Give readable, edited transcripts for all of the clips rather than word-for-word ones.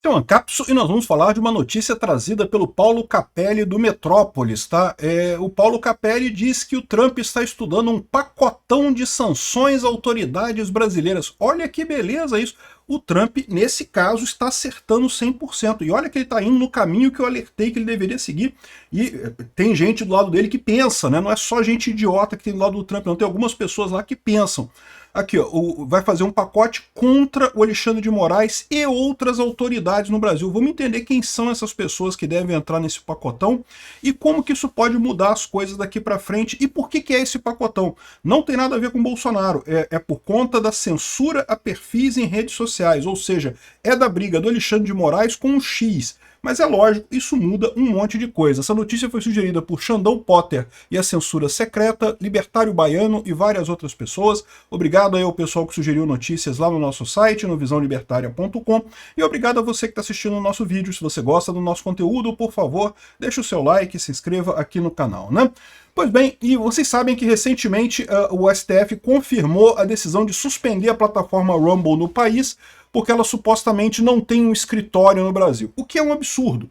Então, Ancapso, e nós vamos falar de uma notícia trazida pelo Paulo Capelli do Metrópolis, tá? O Paulo Capelli diz que o Trump está estudando um pacotão de sanções a autoridades brasileiras. Olha que beleza isso! O Trump, nesse caso, está acertando 100%. E olha que ele está indo no caminho que eu alertei que ele deveria seguir. E tem gente do lado dele que pensa, né? Não é só gente idiota que tem do lado do Trump, não. Tem algumas pessoas lá que pensam. Aqui, ó, vai fazer um pacote contra o Alexandre de Moraes e outras autoridades no Brasil. Vamos entender quem são essas pessoas que devem entrar nesse pacotão e como que isso pode mudar as coisas daqui para frente e por que é esse pacotão. Não tem nada a ver com Bolsonaro, é por conta da censura a perfis em redes sociais, ou seja, é da briga do Alexandre de Moraes com o X. Mas é lógico, isso muda um monte de coisa. Essa notícia foi sugerida por Xandão Potter e a Censura Secreta, Libertário Baiano e várias outras pessoas. Obrigado aí ao pessoal que sugeriu notícias lá no nosso site, no visãolibertaria.com. E obrigado a você que está assistindo o nosso vídeo. Se você gosta do nosso conteúdo, por favor, deixe o seu like e se inscreva aqui no canal, né? Pois bem, e vocês sabem que recentemente o STF confirmou a decisão de suspender a plataforma Rumble no país, porque ela supostamente não tem um escritório no Brasil. O que é um absurdo.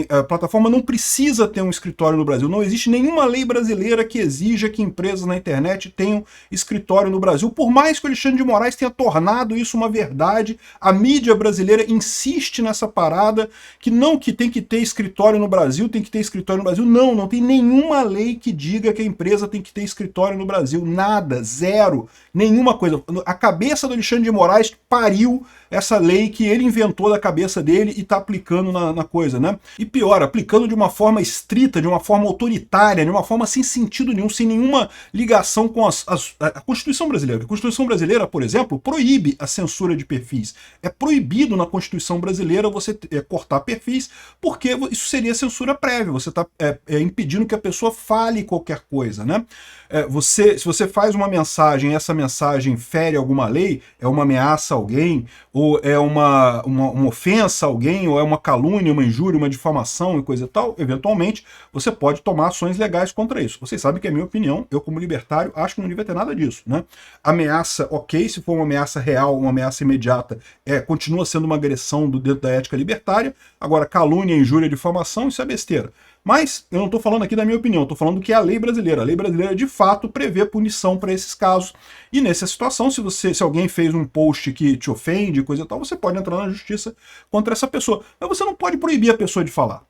A plataforma não precisa ter um escritório no Brasil. Não existe nenhuma lei brasileira que exija que empresas na internet tenham escritório no Brasil. Por mais que o Alexandre de Moraes tenha tornado isso uma verdade, a mídia brasileira insiste nessa parada que tem que ter escritório no Brasil, tem que ter escritório no Brasil. Não tem nenhuma lei que diga que a empresa tem que ter escritório no Brasil. Nada, zero, nenhuma coisa. A cabeça do Alexandre de Moraes pariu essa lei que ele inventou da cabeça dele e está aplicando na coisa, né? E pior, aplicando de uma forma estrita, de uma forma autoritária, de uma forma sem sentido nenhum, sem nenhuma ligação com a Constituição brasileira. A Constituição brasileira, por exemplo, proíbe a censura de perfis. É proibido na Constituição brasileira você cortar perfis, porque isso seria censura prévia. Você está impedindo que a pessoa fale qualquer coisa, né? Se você faz uma mensagem e essa mensagem fere alguma lei, é uma ameaça a alguém, ou é uma ofensa a alguém, ou é uma calúnia, uma injúria, uma difamação e coisa e tal, eventualmente você pode tomar ações legais contra isso. Vocês sabem que é a minha opinião, eu como libertário acho que não devia ter nada disso, né? Ameaça, ok, se for uma ameaça real, uma ameaça imediata, continua sendo uma agressão dentro da ética libertária. Agora, calúnia, injúria, difamação, isso é besteira. Mas eu não estou falando aqui da minha opinião, estou falando que é a lei brasileira. A lei brasileira, de fato, prevê punição para esses casos. E nessa situação, se alguém fez um post que te ofende, coisa e tal, você pode entrar na justiça contra essa pessoa. Mas você não pode proibir a pessoa de falar.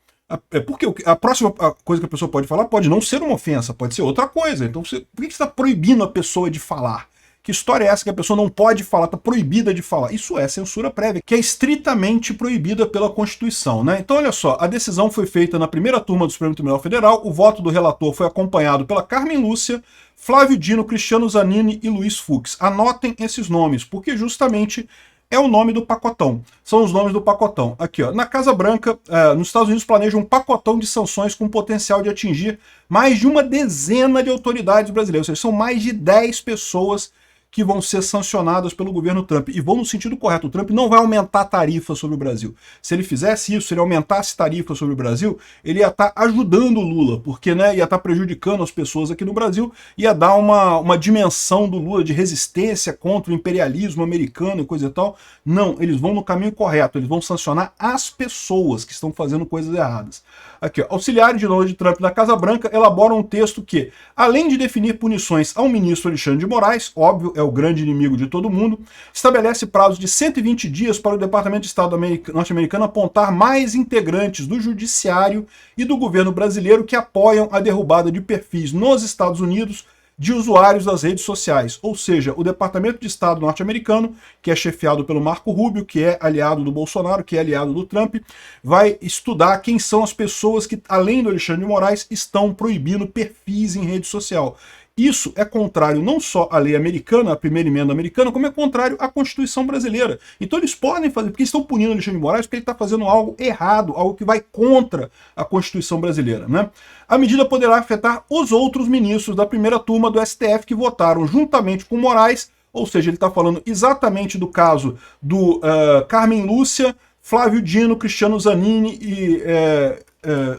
Porque a próxima coisa que a pessoa pode falar pode não ser uma ofensa, pode ser outra coisa. Então, por que você está proibindo a pessoa de falar? Que história é essa que a pessoa não pode falar, está proibida de falar? Isso é censura prévia, que é estritamente proibida pela Constituição, né? Então, olha só, a decisão foi feita na primeira turma do Supremo Tribunal Federal, o voto do relator foi acompanhado pela Carmen Lúcia, Flávio Dino, Cristiano Zanini e Luiz Fux. Anotem esses nomes, porque justamente é o nome do pacotão. São os nomes do pacotão. Aqui, ó, na Casa Branca, nos Estados Unidos, planejam um pacotão de sanções com potencial de atingir mais de uma dezena de autoridades brasileiras. Ou seja, são mais de 10 pessoas que vão ser sancionadas pelo governo Trump. E vão no sentido correto. O Trump não vai aumentar a tarifa sobre o Brasil. Se ele fizesse isso, se ele aumentasse tarifa sobre o Brasil, ele ia estar ajudando o Lula, porque, né, ia estar prejudicando as pessoas aqui no Brasil, ia dar uma dimensão do Lula de resistência contra o imperialismo americano e coisa e tal. Não, eles vão no caminho correto. Eles vão sancionar as pessoas que estão fazendo coisas erradas. Aqui, ó, auxiliares de Donald Trump da Casa Branca elaboram um texto que, além de definir punições ao ministro Alexandre de Moraes, óbvio, é o grande inimigo de todo mundo, estabelece prazo de 120 dias para o Departamento de Estado norte-americano apontar mais integrantes do judiciário e do governo brasileiro que apoiam a derrubada de perfis nos Estados Unidos de usuários das redes sociais. Ou seja, o Departamento de Estado norte-americano, que é chefiado pelo Marco Rubio, que é aliado do Bolsonaro, que é aliado do Trump, vai estudar quem são as pessoas que, além do Alexandre de Moraes, estão proibindo perfis em rede social. Isso é contrário não só à lei americana, à primeira emenda americana, como é contrário à Constituição brasileira. Então eles podem fazer, porque estão punindo o Alexandre de Moraes porque ele está fazendo algo errado, algo que vai contra a Constituição brasileira, né? A medida poderá afetar os outros ministros da primeira turma do STF que votaram juntamente com Moraes, ou seja, ele está falando exatamente do caso do Carmen Lúcia, Flávio Dino, Cristiano Zanini e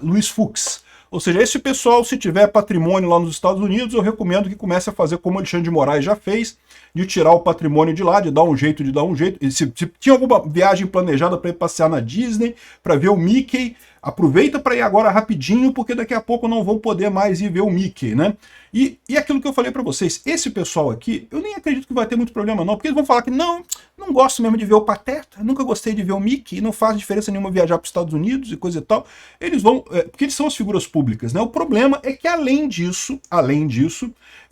Luiz Fux. Ou seja, esse pessoal, se tiver patrimônio lá nos Estados Unidos, eu recomendo que comece a fazer como Alexandre de Moraes já fez, de tirar o patrimônio de lá, de dar um jeito. E se tinha alguma viagem planejada para ir passear na Disney, para ver o Mickey, aproveita para ir agora rapidinho, porque daqui a pouco não vão poder mais ir ver o Mickey, né? E aquilo que eu falei para vocês, esse pessoal aqui, eu nem acredito que vai ter muito problema não, porque eles vão falar que não gosto mesmo de ver o Pateta, nunca gostei de ver o Mickey, não faz diferença nenhuma viajar para os Estados Unidos e coisa e tal. Eles vão, porque eles são as figuras públicas, né? O problema é que além disso,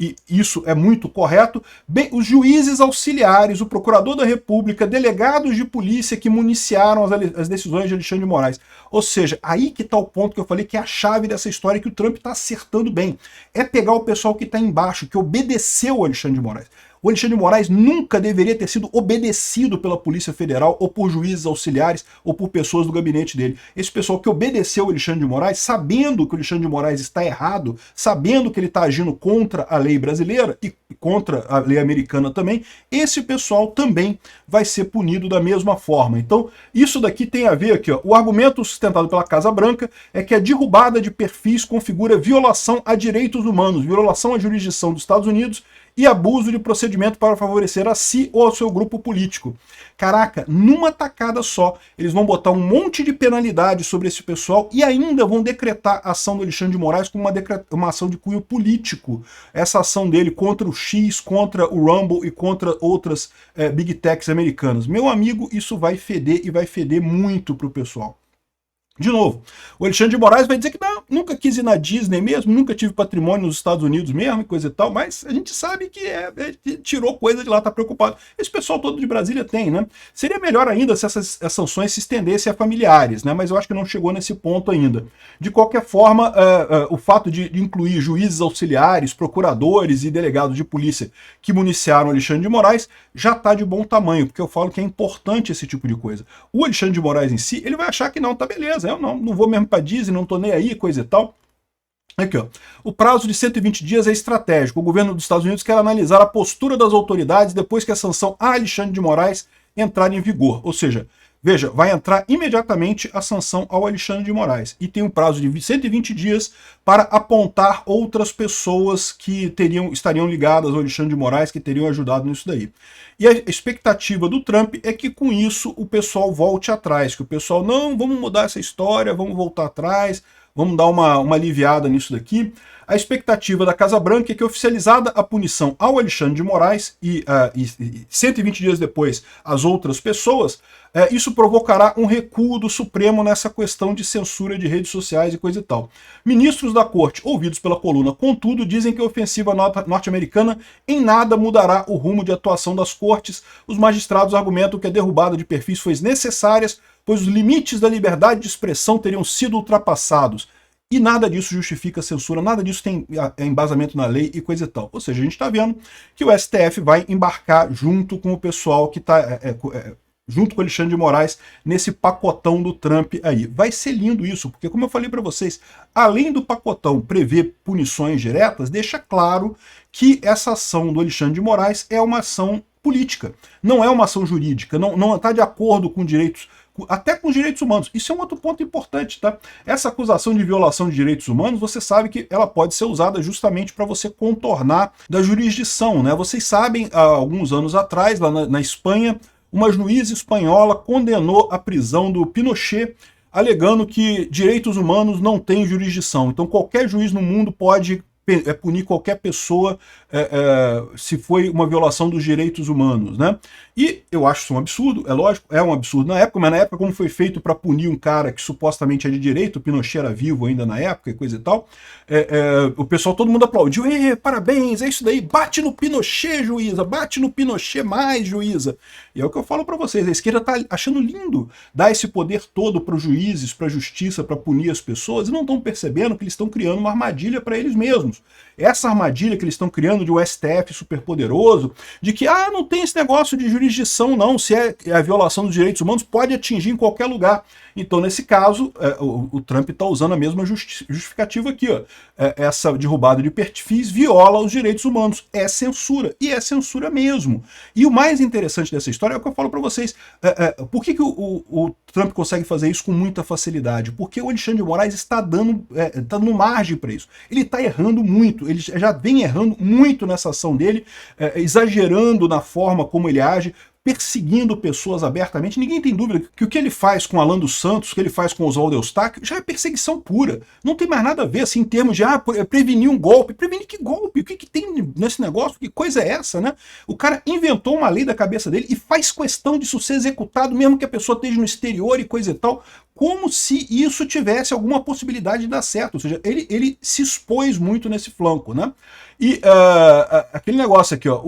e isso é muito correto, bem, os juízes auxiliares, o procurador da República, delegados de polícia que municiaram as decisões de Alexandre de Moraes. Ou seja, aí que está o ponto que eu falei que é a chave dessa história que o Trump está acertando bem. É pegar o pessoal que está embaixo, que obedeceu o Alexandre de Moraes. O Alexandre de Moraes nunca deveria ter sido obedecido pela Polícia Federal, ou por juízes auxiliares, ou por pessoas do gabinete dele. Esse pessoal que obedeceu o Alexandre de Moraes, sabendo que o Alexandre de Moraes está errado, sabendo que ele está agindo contra a lei brasileira e contra a lei americana também, esse pessoal também vai ser punido da mesma forma. Então, isso daqui tem a ver aqui, ó, o argumento sustentado pela Casa Branca é que a derrubada de perfis configura violação a direitos humanos, violação à jurisdição dos Estados Unidos e abuso de procedimento para favorecer a si ou ao seu grupo político. Caraca, numa tacada só, eles vão botar um monte de penalidade sobre esse pessoal e ainda vão decretar a ação do Alexandre de Moraes como uma ação de cunho político. Essa ação dele contra o X, contra o Rumble e contra outras Big Techs americanas. Meu amigo, isso vai feder e vai feder muito pro pessoal. De novo, o Alexandre de Moraes vai dizer que não, nunca quis ir na Disney mesmo, nunca tive patrimônio nos Estados Unidos mesmo e coisa e tal, mas a gente sabe que tirou coisa de lá, tá preocupado. Esse pessoal todo de Brasília tem, né? Seria melhor ainda se essas sanções se estendessem a familiares, né? Mas eu acho que não chegou nesse ponto ainda. De qualquer forma, o fato de incluir juízes auxiliares, procuradores e delegados de polícia que municiaram o Alexandre de Moraes já está de bom tamanho, porque eu falo que é importante esse tipo de coisa. O Alexandre de Moraes em si, ele vai achar que não, tá beleza, eu não vou mesmo para Disney, não tô nem aí, coisa e tal. Aqui, ó. O prazo de 120 dias é estratégico. O governo dos Estados Unidos quer analisar a postura das autoridades depois que a sanção a Alexandre de Moraes entrar em vigor. Ou seja, veja, vai entrar imediatamente a sanção ao Alexandre de Moraes. E tem um prazo de 120 dias para apontar outras pessoas que estariam ligadas ao Alexandre de Moraes, que teriam ajudado nisso daí. E a expectativa do Trump é que com isso o pessoal volte atrás, que o pessoal, não, vamos mudar essa história, vamos voltar atrás, vamos dar uma aliviada nisso daqui. A expectativa da Casa Branca é que, oficializada a punição ao Alexandre de Moraes e 120 dias depois as outras pessoas, isso provocará um recuo do Supremo nessa questão de censura de redes sociais e coisa e tal. Ministros da Corte, ouvidos pela coluna, contudo, dizem que a ofensiva norte-americana em nada mudará o rumo de atuação das cortes. Os magistrados argumentam que a derrubada de perfis foi necessária, pois os limites da liberdade de expressão teriam sido ultrapassados. E nada disso justifica a censura, nada disso tem embasamento na lei e coisa e tal. Ou seja, a gente está vendo que o STF vai embarcar junto com o pessoal que está... junto com o Alexandre de Moraes, nesse pacotão do Trump aí. Vai ser lindo isso, porque como eu falei para vocês, além do pacotão prever punições diretas, deixa claro que essa ação do Alexandre de Moraes é uma ação política, não é uma ação jurídica, não está de acordo com direitos, até com os direitos humanos. Isso é um outro ponto importante, tá? Essa acusação de violação de direitos humanos, você sabe que ela pode ser usada justamente para você contornar da jurisdição, né? Vocês sabem, há alguns anos atrás, lá na Espanha, uma juíza espanhola condenou a prisão do Pinochet, alegando que direitos humanos não têm jurisdição. Então qualquer juiz no mundo pode punir qualquer pessoa se foi uma violação dos direitos humanos, né? E eu acho isso um absurdo, é lógico, é um absurdo na época, mas na época como foi feito para punir um cara que supostamente é de direito, o Pinochet era vivo ainda na época e coisa e tal, o pessoal, todo mundo aplaudiu, parabéns, é isso daí, bate no Pinochet, juíza, bate no Pinochet mais, juíza. E é o que eu falo para vocês, a esquerda tá achando lindo dar esse poder todo para os juízes, para a justiça, para punir as pessoas, e não estão percebendo que eles estão criando uma armadilha para eles mesmos. humanos. Essa armadilha que eles estão criando de um STF superpoderoso, de que não tem esse negócio de jurisdição não, se é a violação dos direitos humanos pode atingir em qualquer lugar. Então, nesse caso, o Trump está usando a mesma justificativa aqui. Ó. Essa derrubada de perfis viola os direitos humanos. É censura. E é censura mesmo. E o mais interessante dessa história é o que eu falo para vocês. Por que o Trump consegue fazer isso com muita facilidade? Porque o Alexandre de Moraes está dando margem para isso. Ele está errando muito. Ele já vem errando muito nessa ação dele, exagerando na forma como ele age, perseguindo pessoas abertamente. Ninguém tem dúvida que o que ele faz com Alan dos Santos, o que ele faz com Oswaldo Eustáquio, já é perseguição pura. Não tem mais nada a ver, assim, em termos de prevenir um golpe. Prevenir que golpe? O que tem nesse negócio? Que coisa é essa, né? O cara inventou uma lei da cabeça dele e faz questão disso ser executado, mesmo que a pessoa esteja no exterior e coisa e tal, como se isso tivesse alguma possibilidade de dar certo. Ou seja, ele se expôs muito nesse flanco, né? E aquele negócio aqui, ó,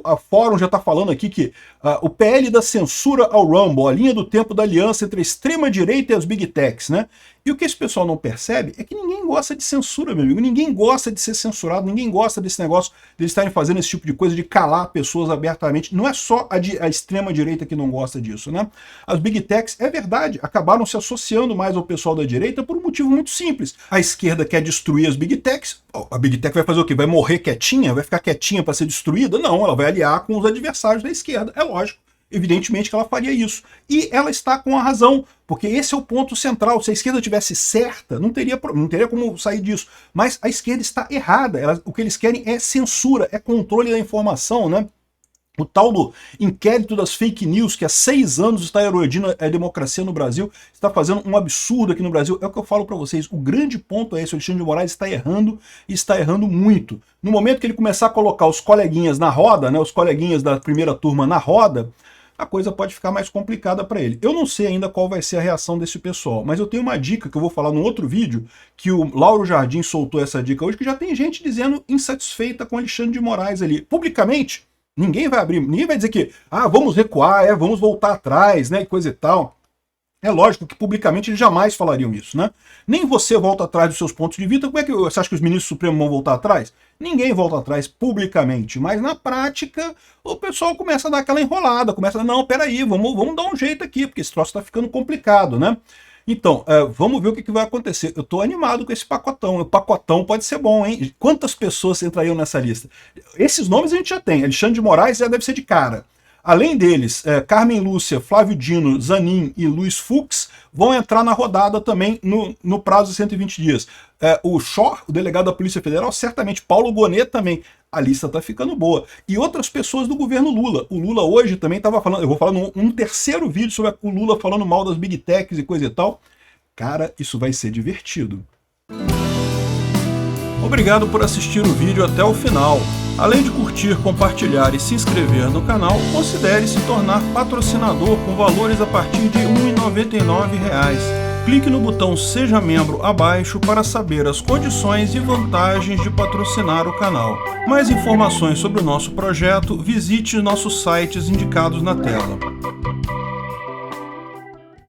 a Fórum já está falando aqui que o PL da censura ao Rumble, a linha do tempo da aliança entre a extrema-direita e as Big Techs, né? E o que esse pessoal não percebe é que ninguém gosta de censura, meu amigo. Ninguém gosta de ser censurado, ninguém gosta desse negócio de eles estarem fazendo esse tipo de coisa, de calar pessoas abertamente. Não é só a extrema-direita que não gosta disso, né? As Big Techs, é verdade, acabaram se associando mais ao pessoal da direita por um motivo muito simples. A esquerda quer destruir as Big Techs. A Big Tech vai fazer o quê? Vai morrer quietinha? Vai ficar quietinha para ser destruída? Não, ela vai aliar com os adversários da esquerda. É lógico. Evidentemente que ela faria isso. E ela está com a razão, porque esse é o ponto central. Se a esquerda tivesse certa, não teria como sair disso. Mas a esquerda está errada. O que eles querem é censura, é controle da informação, né? O tal do inquérito das fake news, que há 6 anos está erodindo a democracia no Brasil, está fazendo um absurdo aqui no Brasil. É o que eu falo para vocês. O grande ponto é esse: o Alexandre de Moraes está errando, e está errando muito. No momento que ele começar a colocar os coleguinhas na roda, né, os coleguinhas da primeira turma na roda, a coisa pode ficar mais complicada para ele. Eu não sei ainda qual vai ser a reação desse pessoal, mas eu tenho uma dica que eu vou falar num outro vídeo, que o Lauro Jardim soltou essa dica hoje, que já tem gente dizendo insatisfeita com o Alexandre de Moraes ali. Publicamente, ninguém vai abrir, ninguém vai dizer que vamos recuar, vamos voltar atrás, né, e coisa e tal. É lógico que publicamente eles jamais falariam isso, né? Nem você volta atrás dos seus pontos de vista. Como é que você acha que os ministros supremos vão voltar atrás? Ninguém volta atrás publicamente, mas na prática o pessoal começa a dar aquela enrolada, começa a não, peraí, vamos dar um jeito aqui, porque esse troço está ficando complicado, né? Então, vamos ver o que vai acontecer. Eu estou animado com esse pacotão. O pacotão pode ser bom, hein? Quantas pessoas entrariam nessa lista? Esses nomes a gente já tem. Alexandre de Moraes já deve ser de cara. Além deles, Carmen Lúcia, Flávio Dino, Zanin e Luiz Fux vão entrar na rodada também no prazo de 120 dias. O Schor, o delegado da Polícia Federal, certamente. Paulo Gonet também. A lista está ficando boa. E outras pessoas do governo Lula. O Lula hoje também estava falando, eu vou falar num terceiro vídeo sobre o Lula falando mal das Big Techs e coisa e tal. Cara, isso vai ser divertido. Obrigado por assistir o vídeo até o final. Além de curtir, compartilhar e se inscrever no canal, considere se tornar patrocinador com valores a partir de R$ 1,99. Clique no botão Seja Membro abaixo para saber as condições e vantagens de patrocinar o canal. Mais informações sobre o nosso projeto, visite nossos sites indicados na tela.